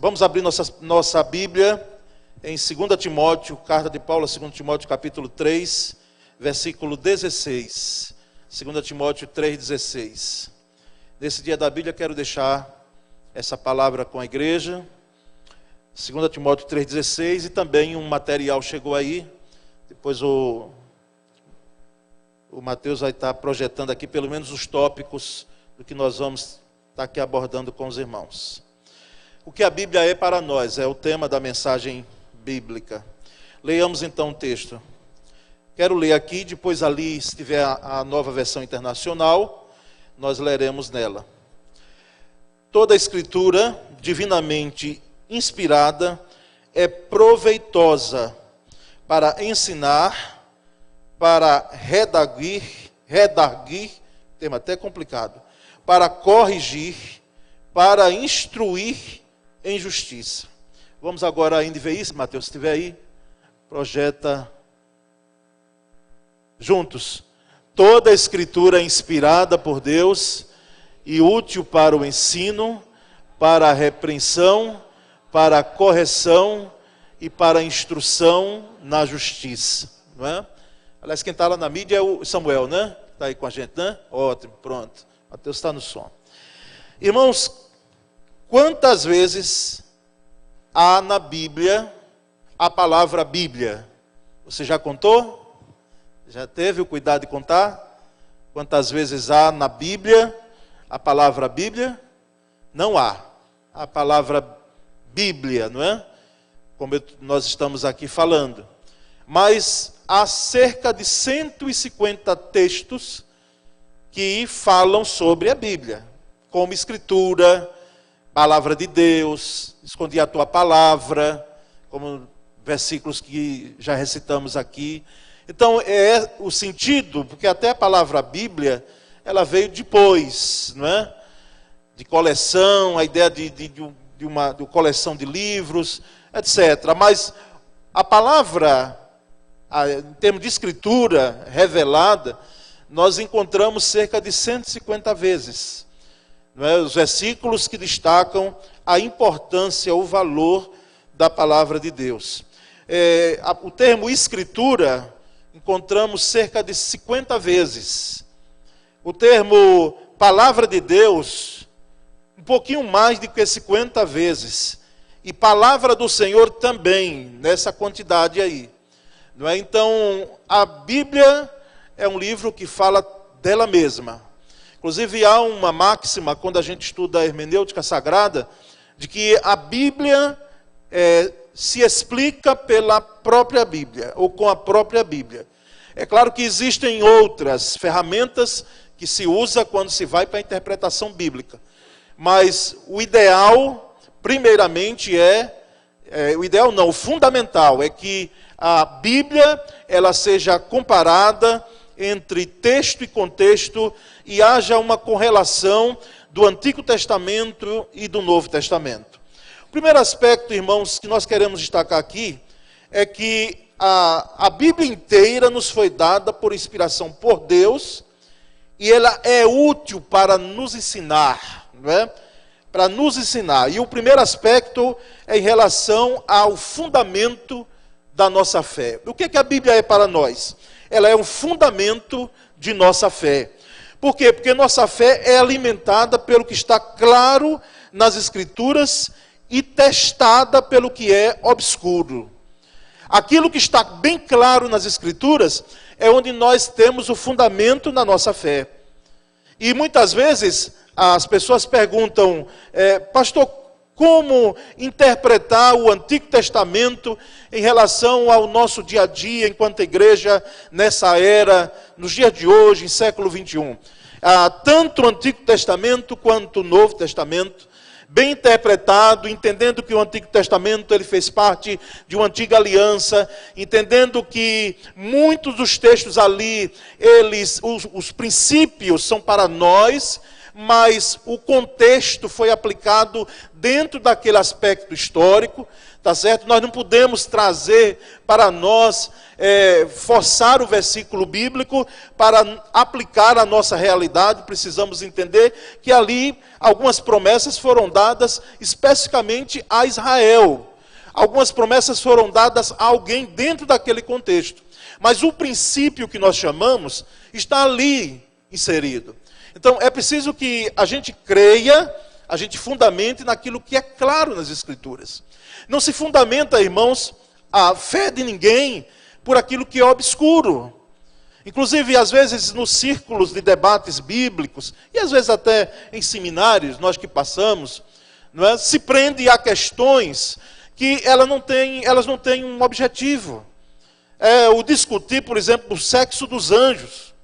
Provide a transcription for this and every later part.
vamos abrir nossa Bíblia em 2 Timóteo, carta de Paulo a 2 Timóteo, capítulo 3, versículo 16. 2 Timóteo 3,16. Nesse dia da Bíblia, quero deixar essa palavra com a igreja. 2 Timóteo 3,16, e também um material chegou aí. Depois o Mateus vai estar projetando aqui pelo menos os tópicos do que nós vamos estar aqui abordando com os irmãos. O que a Bíblia é para nós, é o tema da mensagem bíblica. Leiamos então o texto. Quero ler aqui, depois ali, se tiver a nova versão internacional, nós leremos nela. Toda a Escritura, divinamente inspirada, é proveitosa para ensinar, para redarguir, tema até complicado, para corrigir, para instruir em justiça. Vamos agora ainda ver isso, Mateus, se estiver aí, projeta juntos. Toda a Escritura é inspirada por Deus e útil para o ensino, para a repreensão, para a correção e para a instrução na justiça. Não é? Aliás, quem está lá na mídia é o Samuel, né? Está aí com a gente, né? Ótimo, pronto. Mateus está no som. Irmãos, quantas vezes há na Bíblia a palavra Bíblia? Você já contou? Já teve o cuidado de contar? Quantas vezes há na Bíblia a palavra Bíblia? Não há. A palavra Bíblia, não é? Como nós estamos aqui falando. Mas há cerca de 150 textos que falam sobre a Bíblia, como Escritura, Palavra de Deus, escondi a tua palavra, como versículos que já recitamos aqui. Então é o sentido, porque até a palavra Bíblia, ela veio depois, não é? De coleção, a ideia de uma coleção de livros, etc. Mas a palavra, em termos de escritura revelada, nós encontramos cerca de 150 vezes. Não é? Os versículos que destacam a importância, o valor da palavra de Deus. O termo escritura, encontramos cerca de 50 vezes. O termo palavra de Deus, um pouquinho mais do que 50 vezes. E palavra do Senhor também, nessa quantidade aí. Não é? Então, a Bíblia é um livro que fala dela mesma. Inclusive, há uma máxima, quando a gente estuda a hermenêutica sagrada, de que a Bíblia se explica pela própria Bíblia, ou com a própria Bíblia. É claro que existem outras ferramentas que se usa quando se vai para a interpretação bíblica. Mas o ideal, primeiramente, o fundamental é que a Bíblia ela seja comparada entre texto e contexto e haja uma correlação do Antigo Testamento e do Novo Testamento. O primeiro aspecto, irmãos, que nós queremos destacar aqui é que a Bíblia inteira nos foi dada por inspiração por Deus e ela é útil para nos ensinar, não é? Para nos ensinar. E o primeiro aspecto é em relação ao fundamento da nossa fé. O que a Bíblia é para nós? Ela é um fundamento de nossa fé. Por quê? Porque nossa fé é alimentada pelo que está claro nas Escrituras e testada pelo que é obscuro. Aquilo que está bem claro nas Escrituras é onde nós temos o fundamento na nossa fé. E muitas vezes as pessoas perguntam, pastor, como interpretar o Antigo Testamento em relação ao nosso dia a dia, enquanto igreja, nessa era, nos dias de hoje, em século 21. Tanto o Antigo Testamento quanto o Novo Testamento, bem interpretado, entendendo que o Antigo Testamento ele fez parte de uma antiga aliança, entendendo que muitos dos textos ali, os princípios são para nós, mas o contexto foi aplicado dentro daquele aspecto histórico, tá certo? Nós não podemos trazer para nós, forçar o versículo bíblico para aplicar a nossa realidade. Precisamos entender que ali algumas promessas foram dadas especificamente a Israel. Algumas promessas foram dadas a alguém dentro daquele contexto. Mas o princípio que nós chamamos está ali inserido. Então é preciso que a gente creia, a gente fundamente naquilo que é claro nas Escrituras. Não se fundamenta, irmãos, a fé de ninguém por aquilo que é obscuro. Inclusive, às vezes, nos círculos de debates bíblicos, e às vezes até em seminários, nós que passamos, não é? Se prende a questões que elas não têm um objetivo. O discutir, por exemplo, o sexo dos anjos.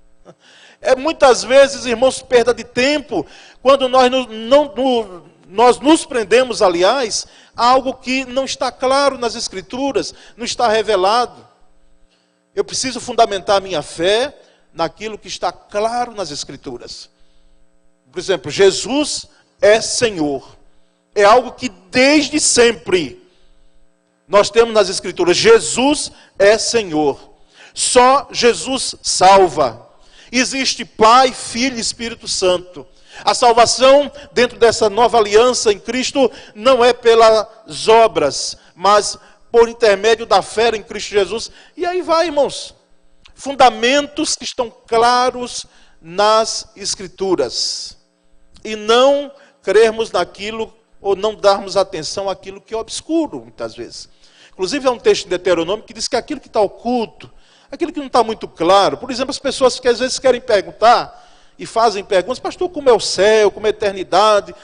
Muitas vezes, irmãos, perda de tempo, quando nós nos prendemos, aliás, a algo que não está claro nas Escrituras, não está revelado. Eu preciso fundamentar a minha fé naquilo que está claro nas Escrituras. Por exemplo, Jesus é Senhor. É algo que desde sempre nós temos nas Escrituras. Jesus é Senhor. Só Jesus salva. Existe Pai, Filho e Espírito Santo. A salvação dentro dessa nova aliança em Cristo não é pelas obras, mas por intermédio da fé em Cristo Jesus. E aí vai, irmãos. Fundamentos que estão claros nas Escrituras. E não crermos naquilo, ou não darmos atenção àquilo que é obscuro, muitas vezes. Inclusive, há um texto de Deuteronômio que diz que aquilo que está oculto, aquilo que não está muito claro, por exemplo, as pessoas que às vezes querem perguntar, e fazem perguntas, pastor, como é o céu, como é a eternidade,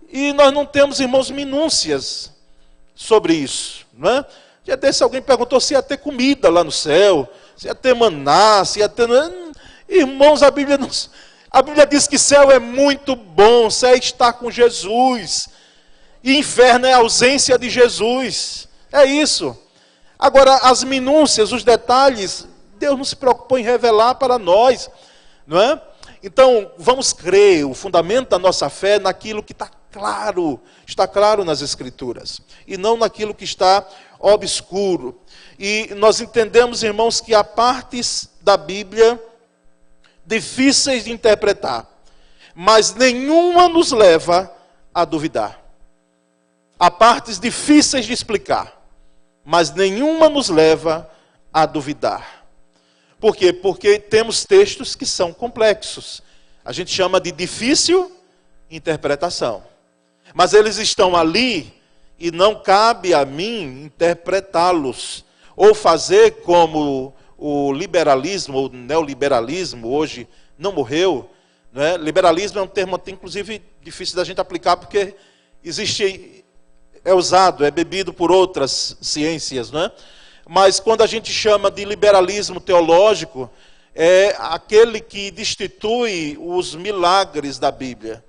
e nós não temos, irmãos, minúcias sobre isso, não é? Já desse alguém perguntou se ia ter comida lá no céu, se ia ter maná, se ia ter... Irmãos, a Bíblia diz que céu é muito bom, céu é estar com Jesus, e inferno é a ausência de Jesus, é isso. Agora, as minúcias, os detalhes, Deus não se preocupou em revelar para nós, não é? Então, vamos crer, o fundamento da nossa fé naquilo que está claro nas Escrituras, e não naquilo que está obscuro. E nós entendemos, irmãos, que há partes da Bíblia difíceis de interpretar, mas nenhuma nos leva a duvidar. Há partes difíceis de explicar, mas nenhuma nos leva a duvidar. Por quê? Porque temos textos que são complexos. A gente chama de difícil interpretação. Mas eles estão ali e não cabe a mim interpretá-los. Ou fazer como o liberalismo, ou neoliberalismo, hoje não morreu. Não é? Liberalismo é um termo até, inclusive, difícil da gente aplicar, porque é usado, é bebido por outras ciências, não é? Mas quando a gente chama de liberalismo teológico, é aquele que destitui os milagres da Bíblia.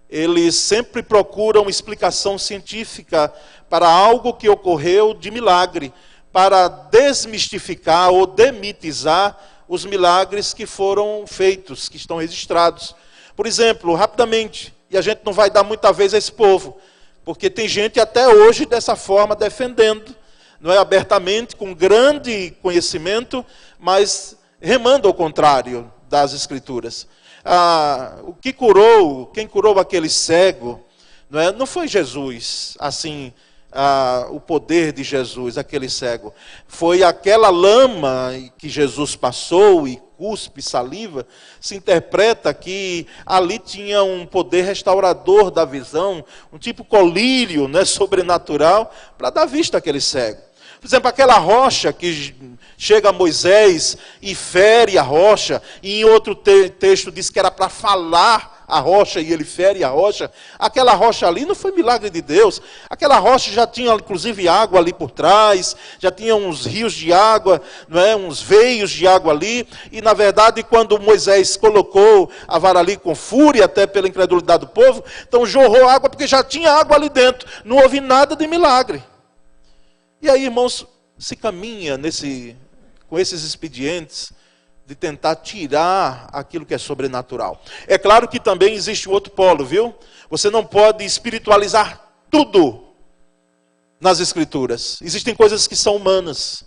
Eles sempre procuram explicação científica para algo que ocorreu de milagre, para desmistificar ou demitizar os milagres que foram feitos, que estão registrados. Por exemplo, rapidamente, e a gente não vai dar muita vez a esse povo, porque tem gente até hoje dessa forma defendendo, não é abertamente, com grande conhecimento, mas remando ao contrário das Escrituras. Quem curou aquele cego, não foi Jesus, assim, o poder de Jesus, aquele cego. Foi aquela lama que Jesus passou e cuspe, saliva, se interpreta que ali tinha um poder restaurador da visão, um tipo colírio, sobrenatural, para dar vista àquele cego. Por exemplo, aquela rocha que chega a Moisés e fere a rocha, e em outro texto diz que era para falar a rocha e ele fere a rocha. Aquela rocha ali não foi milagre de Deus. Aquela rocha já tinha inclusive água ali por trás, já tinha uns rios de água, uns veios de água ali, e na verdade quando Moisés colocou a vara ali com fúria, até pela incredulidade do povo, então jorrou água porque já tinha água ali dentro, não houve nada de milagre. E aí, irmãos, se caminha com esses expedientes, de tentar tirar aquilo que é sobrenatural. É claro que também existe o outro polo, viu? Você não pode espiritualizar tudo nas Escrituras. Existem coisas que são humanas.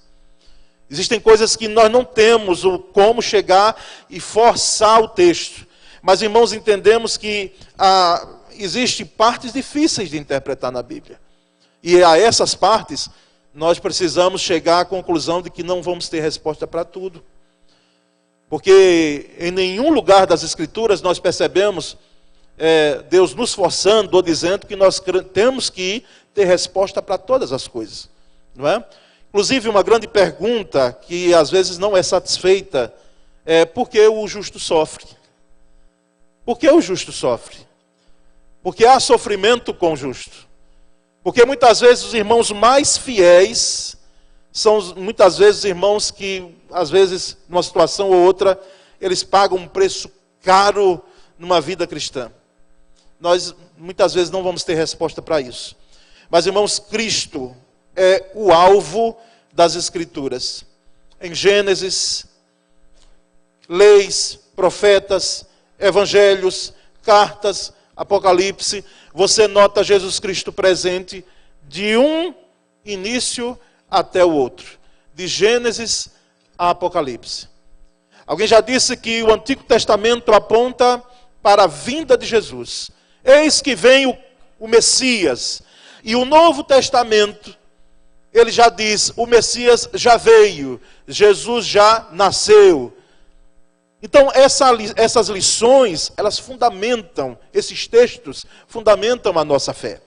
Existem coisas que nós não temos como chegar e forçar o texto. Mas, irmãos, entendemos que existem partes difíceis de interpretar na Bíblia. E a essas partes, nós precisamos chegar à conclusão de que não vamos ter resposta para tudo. Porque em nenhum lugar das Escrituras nós percebemos Deus nos forçando ou dizendo que nós temos que ter resposta para todas as coisas. Não é? Inclusive, uma grande pergunta que às vezes não é satisfeita é: por que o justo sofre? Por que o justo sofre? Porque há sofrimento com o justo. Porque muitas vezes os irmãos mais fiéis são muitas vezes irmãos que, às vezes, numa situação ou outra, eles pagam um preço caro numa vida cristã. Nós muitas vezes não vamos ter resposta para isso. Mas, irmãos, Cristo é o alvo das Escrituras. Em Gênesis, leis, profetas, evangelhos, cartas, Apocalipse, você nota Jesus Cristo presente de um início até o outro. De Gênesis a Apocalipse. Alguém já disse que o Antigo Testamento aponta para a vinda de Jesus. Eis que vem o Messias. E o Novo Testamento, ele já diz: o Messias já veio, Jesus já nasceu. Então essas lições, elas fundamentam, esses textos fundamentam a nossa fé.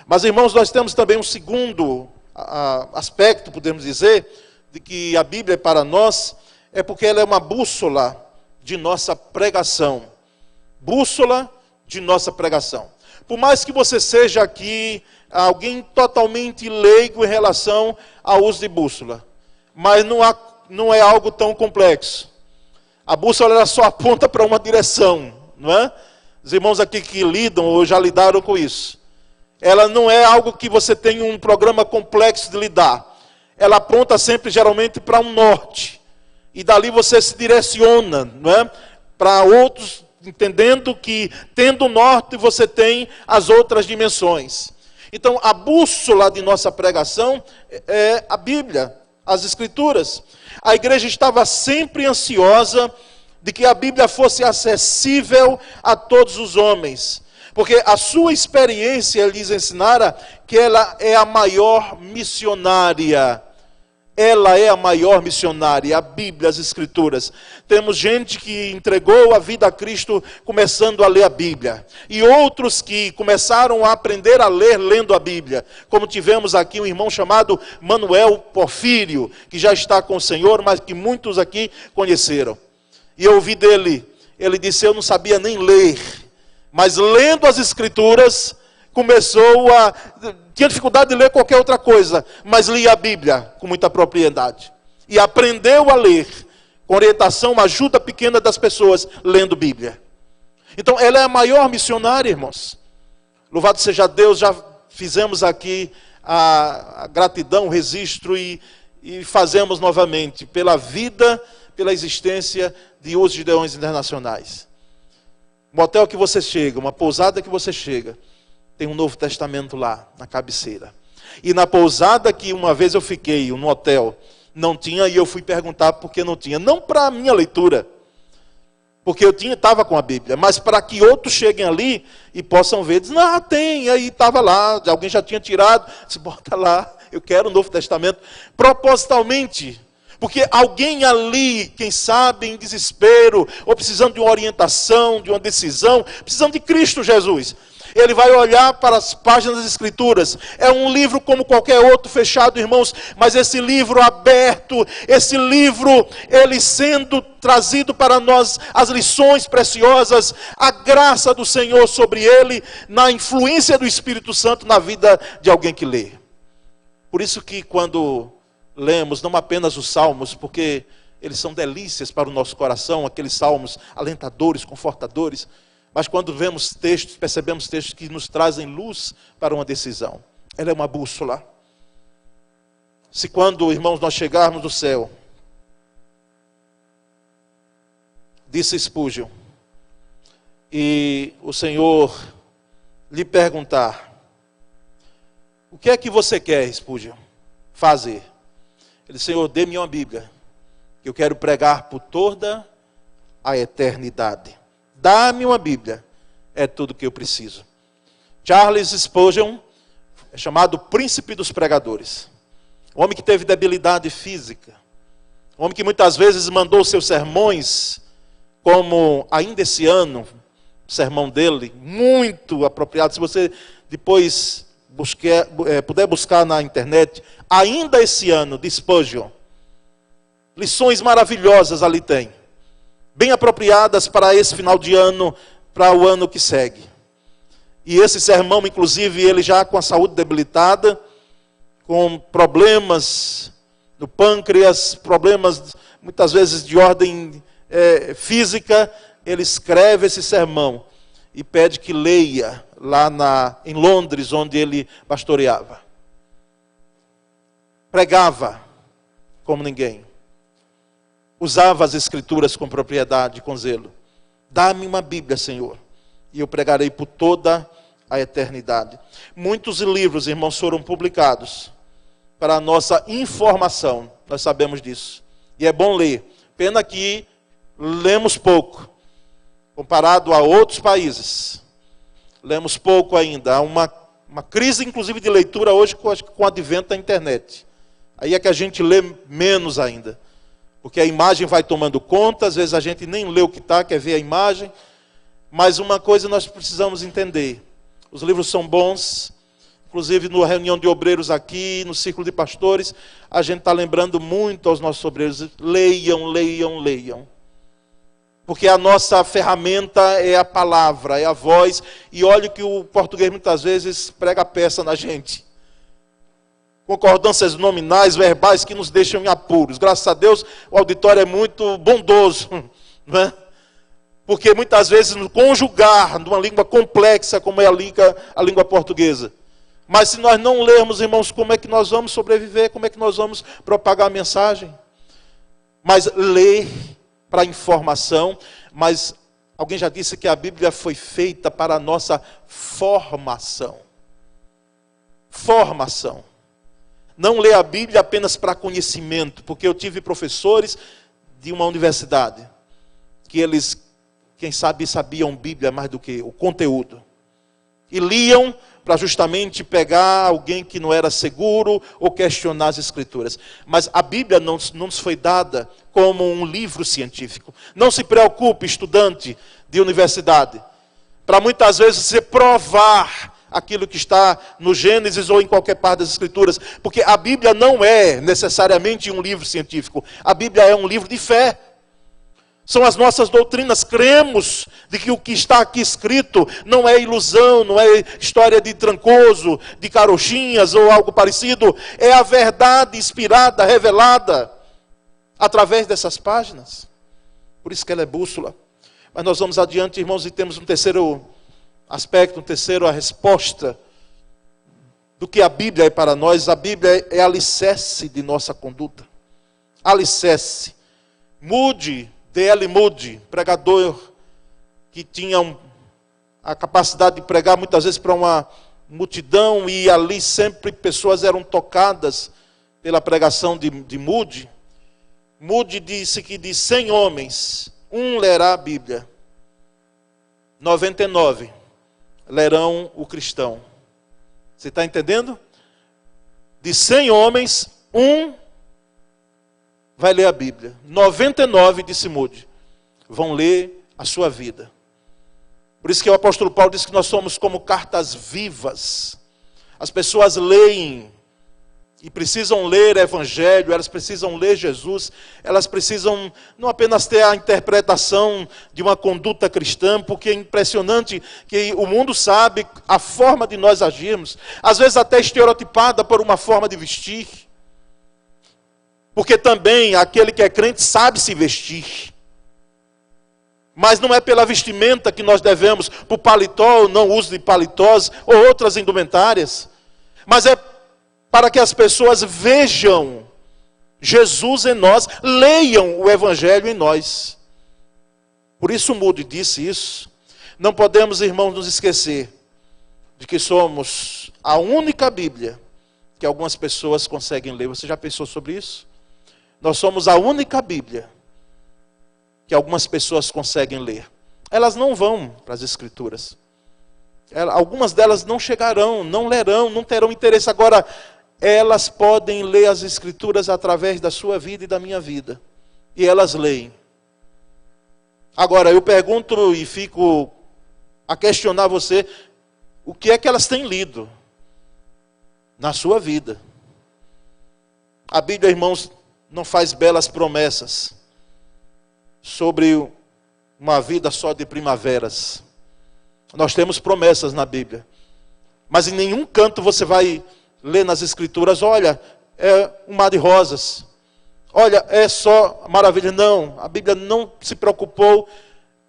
Mas, irmãos, nós temos também um segundo aspecto, podemos dizer, de que a Bíblia é para nós, é porque ela é uma bússola de nossa pregação. Bússola de nossa pregação. Por mais que você seja aqui alguém totalmente leigo em relação ao uso de bússola, mas não é algo tão complexo. A bússola ela só aponta para uma direção, não é? Os irmãos aqui que lidam ou já lidaram com isso. Ela não é algo que você tem um programa complexo de lidar. Ela aponta sempre, geralmente, para um norte. E dali você se direciona, não é? Para outros, entendendo que, tendo o norte, você tem as outras dimensões. Então, a bússola de nossa pregação é a Bíblia, as Escrituras. A igreja estava sempre ansiosa de que a Bíblia fosse acessível a todos os homens. Porque a sua experiência lhes ensinara que ela é a maior missionária. Ela é a maior missionária, a Bíblia, as Escrituras. Temos gente que entregou a vida a Cristo começando a ler a Bíblia. E outros que começaram a aprender a ler lendo a Bíblia. Como tivemos aqui um irmão chamado Manuel Porfírio, que já está com o Senhor, mas que muitos aqui conheceram. E eu ouvi dele, ele disse: eu não sabia nem ler, mas lendo as Escrituras, tinha dificuldade de ler qualquer outra coisa, mas lia a Bíblia com muita propriedade. E aprendeu a ler, com orientação, uma ajuda pequena das pessoas, lendo Bíblia. Então, ela é a maior missionária, irmãos. Louvado seja Deus, já fizemos aqui a gratidão, o registro e fazemos novamente pela vida, pela existência de Os Gideões Internacionais. Um hotel que você chega, uma pousada que você chega, tem um Novo Testamento lá, na cabeceira. E na pousada que uma vez eu fiquei, no hotel, não tinha, e eu fui perguntar por que não tinha. Não para a minha leitura, porque eu estava com a Bíblia, mas para que outros cheguem ali e possam ver. Dizem: não, tem, aí estava lá, alguém já tinha tirado. Disse: bota lá, eu quero o Novo Testamento. Propositalmente, porque alguém ali, quem sabe, em desespero, ou precisando de uma orientação, de uma decisão, precisando de Cristo Jesus, ele vai olhar para as páginas das Escrituras. É um livro como qualquer outro, fechado, irmãos, mas esse livro aberto, esse livro, ele sendo trazido para nós as lições preciosas, a graça do Senhor sobre ele, na influência do Espírito Santo na vida de alguém que lê. Por isso que quando lemos não apenas os salmos, porque eles são delícias para o nosso coração, aqueles salmos alentadores, confortadores, mas quando vemos textos, percebemos textos que nos trazem luz para uma decisão. Ela é uma bússola. Se quando, irmãos, nós chegarmos do céu, disse Spurgeon, e o Senhor lhe perguntar: o que é que você quer, Spurgeon, fazer? Ele disse: Senhor, dê-me uma Bíblia, que eu quero pregar por toda a eternidade. Dá-me uma Bíblia, é tudo que eu preciso. Charles Spurgeon é chamado príncipe dos pregadores. Um homem que teve debilidade física. Um homem que muitas vezes mandou seus sermões, como ainda esse ano, o sermão dele, muito apropriado. Se você depois puder buscar na internet, ainda esse ano, de Spurgeon. Lições maravilhosas ali tem. Bem apropriadas para esse final de ano, para o ano que segue. E esse sermão, inclusive, ele já com a saúde debilitada, com problemas no pâncreas, problemas muitas vezes de ordem física, ele escreve esse sermão e pede que leia lá em Londres, onde ele pastoreava. Pregava como ninguém. Usava as Escrituras com propriedade, com zelo. Dá-me uma Bíblia, Senhor, e eu pregarei por toda a eternidade. Muitos livros, irmãos, foram publicados para a nossa informação. Nós sabemos disso. E é bom ler. Pena que lemos pouco, comparado a outros países. Lemos pouco ainda. Há uma crise, inclusive, de leitura hoje com o advento da internet. Aí é que a gente lê menos ainda. Porque a imagem vai tomando conta, às vezes a gente nem lê o que está, quer ver a imagem. Mas uma coisa nós precisamos entender. Os livros são bons, inclusive na reunião de obreiros aqui, no círculo de pastores, a gente está lembrando muito aos nossos obreiros: leiam, leiam, leiam. Porque a nossa ferramenta é a palavra, é a voz, e olha que o português muitas vezes prega peça na gente. Concordâncias nominais, verbais, que nos deixam em apuros. Graças a Deus, o auditório é muito bondoso, não é? Porque muitas vezes no conjugar numa língua complexa como é a língua portuguesa. Mas se nós não lermos, irmãos, como é que nós vamos sobreviver? Como é que nós vamos propagar a mensagem? Mas ler para informação. Mas alguém já disse que a Bíblia foi feita para a nossa formação. Formação. Não ler a Bíblia apenas para conhecimento. Porque eu tive professores de uma universidade que eles, quem sabe, sabiam Bíblia mais do que o conteúdo. E liam para justamente pegar alguém que não era seguro ou questionar as Escrituras. Mas a Bíblia não nos foi dada como um livro científico. Não se preocupe, estudante de universidade, para muitas vezes você provar aquilo que está no Gênesis ou em qualquer parte das Escrituras. Porque a Bíblia não é necessariamente um livro científico. A Bíblia é um livro de fé. São as nossas doutrinas. Cremos de que o que está aqui escrito não é ilusão, não é história de Trancoso, de carochinhas ou algo parecido. É a verdade inspirada, revelada através dessas páginas. Por isso que ela é bússola. Mas nós vamos adiante, irmãos, e temos um terceiro aspecto, a resposta do que a Bíblia é para nós. A Bíblia é alicerce de nossa conduta. Alicerce. D.L. Moody, pregador que tinha a capacidade de pregar muitas vezes para uma multidão, e ali sempre pessoas eram tocadas pela pregação de Moody. Moody disse que de 100 homens, um lerá a Bíblia, 99 lerão o cristão. Você está entendendo? De 100 homens, um vai ler a Bíblia. 99, disse Moody, vão ler a sua vida. Por isso que o apóstolo Paulo diz que nós somos como cartas vivas. As pessoas leem e precisam ler o Evangelho, elas precisam ler Jesus, elas precisam não apenas ter a interpretação de uma conduta cristã, porque é impressionante que o mundo sabe a forma de nós agirmos, às vezes até estereotipada por uma forma de vestir. Porque também aquele que é crente sabe se vestir. Mas não é pela vestimenta que nós devemos, por paletó ou não uso de paletós, ou outras indumentárias. Mas é para que as pessoas vejam Jesus em nós, leiam o Evangelho em nós. Por isso Moody disse isso. Não podemos, irmãos, nos esquecer de que somos a única Bíblia que algumas pessoas conseguem ler. Você já pensou sobre isso? Nós somos a única Bíblia que algumas pessoas conseguem ler. Elas não vão para as Escrituras. Algumas delas não chegarão, não lerão, não terão interesse. Agora, elas podem ler as Escrituras através da sua vida e da minha vida. E elas leem. Agora, eu pergunto e fico a questionar você, o que é que elas têm lido na sua vida? A Bíblia, irmãos, não faz belas promessas sobre uma vida só de primaveras. Nós temos promessas na Bíblia. Mas em nenhum canto você vai ler nas Escrituras, olha, é um mar de rosas. Olha, é só maravilha. Não, a Bíblia não se preocupou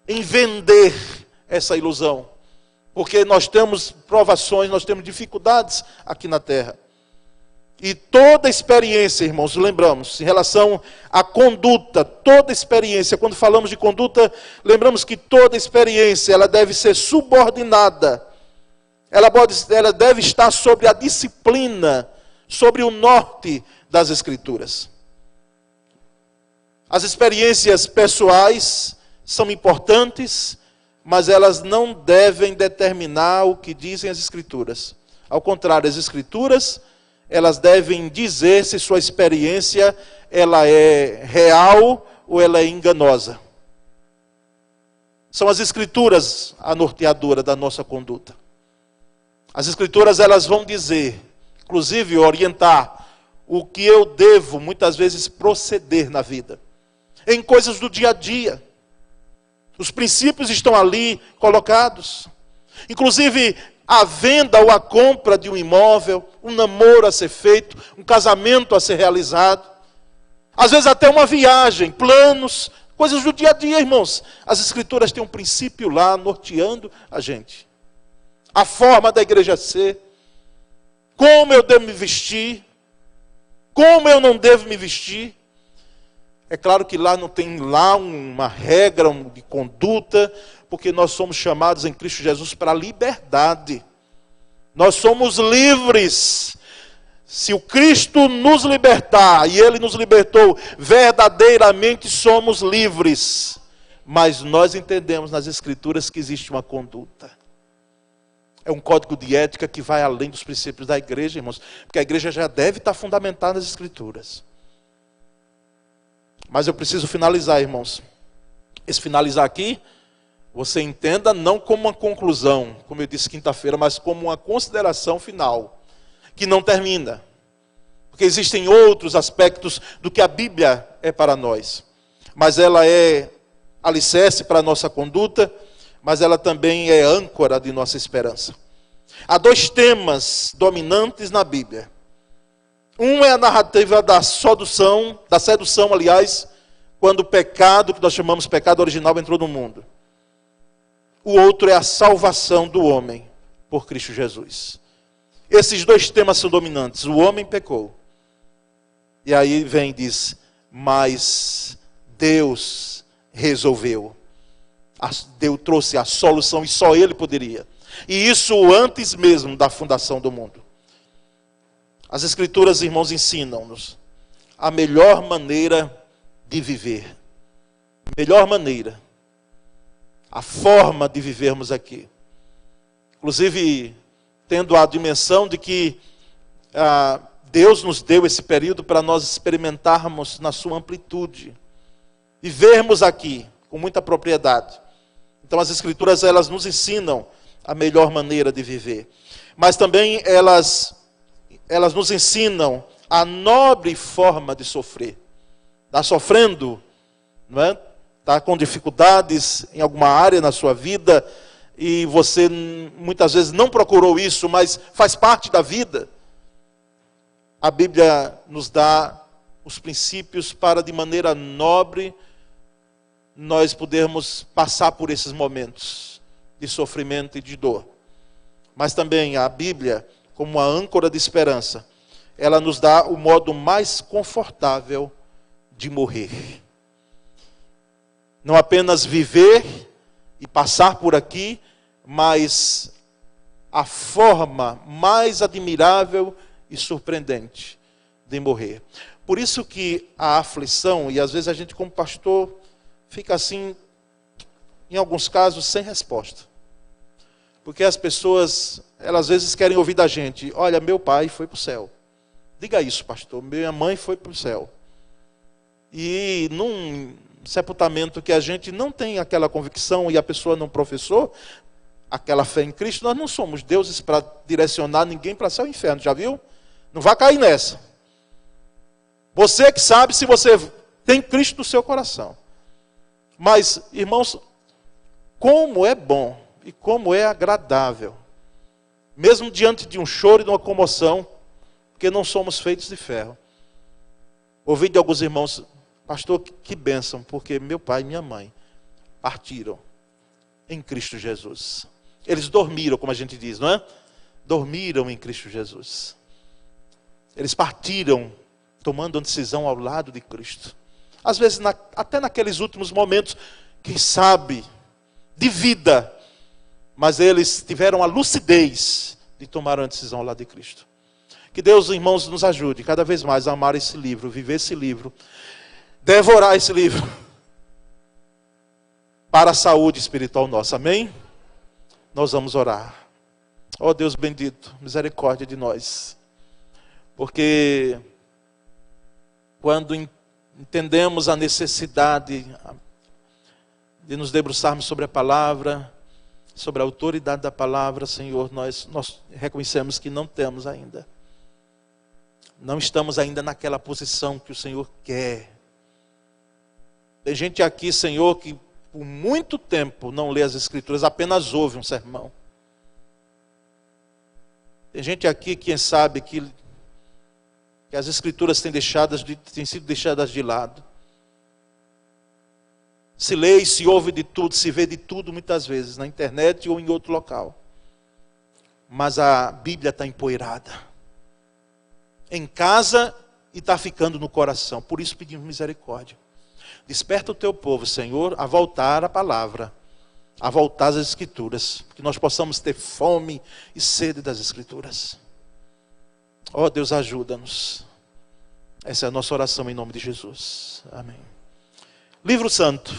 em vender essa ilusão. Porque nós temos provações, nós temos dificuldades aqui na terra. E toda experiência, irmãos, lembramos, em relação à conduta, toda experiência, quando falamos de conduta, lembramos que toda experiência, ela deve ser subordinada. Ela deve estar sobre a disciplina, sobre o norte das Escrituras. As experiências pessoais são importantes, mas elas não devem determinar o que dizem as Escrituras. Ao contrário, as Escrituras, elas devem dizer se sua experiência ela é real ou ela é enganosa. São as Escrituras a norteadora da nossa conduta. As Escrituras, elas vão dizer, inclusive orientar, o que eu devo muitas vezes proceder na vida. Em coisas do dia a dia. Os princípios estão ali colocados. Inclusive, a venda ou a compra de um imóvel, um namoro a ser feito, um casamento a ser realizado. Às vezes até uma viagem, planos, coisas do dia a dia, irmãos. As Escrituras têm um princípio lá norteando a gente. A forma da igreja ser, como eu devo me vestir, como eu não devo me vestir. É claro que lá não tem uma regra de conduta, porque nós somos chamados em Cristo Jesus para a liberdade. Nós somos livres. Se o Cristo nos libertar, e Ele nos libertou, verdadeiramente somos livres. Mas nós entendemos nas Escrituras que existe uma conduta. É um código de ética que vai além dos princípios da igreja, irmãos. Porque a igreja já deve estar fundamentada nas Escrituras. Mas eu preciso finalizar, irmãos. Esse finalizar aqui, você entenda não como uma conclusão, como eu disse quinta-feira, mas como uma consideração final, que não termina. Porque existem outros aspectos do que a Bíblia é para nós. Mas ela é alicerce para a nossa conduta, mas ela também é âncora de nossa esperança. Há dois temas dominantes na Bíblia. Um é a narrativa da sedução, quando o pecado, que nós chamamos pecado original, entrou no mundo. O outro é a salvação do homem por Cristo Jesus. Esses dois temas são dominantes. O homem pecou. E aí vem e diz, mas Deus resolveu. Deus trouxe a solução e só Ele poderia. E isso antes mesmo da fundação do mundo. As Escrituras, irmãos, ensinam-nos a melhor maneira de viver. Melhor maneira. A forma de vivermos aqui. Inclusive, tendo a dimensão de que Deus nos deu esse período para nós experimentarmos na sua amplitude. Vivermos aqui com muita propriedade. Então as Escrituras, elas nos ensinam a melhor maneira de viver. Mas também elas nos ensinam a nobre forma de sofrer. Está sofrendo, não é? Está com dificuldades em alguma área na sua vida e você muitas vezes não procurou isso, mas faz parte da vida. A Bíblia nos dá os princípios para, de maneira nobre, nós podermos passar por esses momentos de sofrimento e de dor. Mas também a Bíblia, como uma âncora de esperança, ela nos dá o modo mais confortável de morrer. Não apenas viver e passar por aqui, mas a forma mais admirável e surpreendente de morrer. Por isso que a aflição, e às vezes a gente como pastor fica assim, em alguns casos, sem resposta. Porque as pessoas, elas às vezes querem ouvir da gente: olha, meu pai foi para o céu. Diga isso, pastor, minha mãe foi para o céu. E num sepultamento que a gente não tem aquela convicção e a pessoa não professou aquela fé em Cristo, nós não somos deuses para direcionar ninguém para céu e inferno, já viu? Não vai cair nessa. Você que sabe se você tem Cristo no seu coração. Mas, irmãos, como é bom e como é agradável, mesmo diante de um choro e de uma comoção, porque não somos feitos de ferro. Ouvi de alguns irmãos: pastor, que bênção, porque meu pai e minha mãe partiram em Cristo Jesus. Eles dormiram, como a gente diz, não é? Dormiram em Cristo Jesus. Eles partiram tomando uma decisão ao lado de Cristo. Às vezes, até naqueles últimos momentos, quem sabe, de vida, mas eles tiveram a lucidez de tomar uma decisão ao lado de Cristo. Que Deus, irmãos, nos ajude cada vez mais a amar esse livro, viver esse livro, devorar esse livro, para a saúde espiritual nossa. Amém? Nós vamos orar. Ó Deus bendito, misericórdia de nós. Porque quando entendemos a necessidade de nos debruçarmos sobre a palavra, sobre a autoridade da palavra, Senhor, nós reconhecemos que não temos ainda. Não estamos ainda naquela posição que o Senhor quer. Tem gente aqui, Senhor, que por muito tempo não lê as Escrituras, apenas ouve um sermão. Tem gente aqui, quem sabe, que as Escrituras têm sido deixadas de lado. Se lê e se ouve de tudo, se vê de tudo muitas vezes, na internet ou em outro local. Mas a Bíblia está empoeirada em casa e está ficando no coração. Por isso pedimos misericórdia. Desperta o teu povo, Senhor, a voltar à palavra, a voltar às Escrituras, que nós possamos ter fome e sede das Escrituras. Ó Deus, ajuda-nos. Essa é a nossa oração em nome de Jesus. Amém. Livro Santo.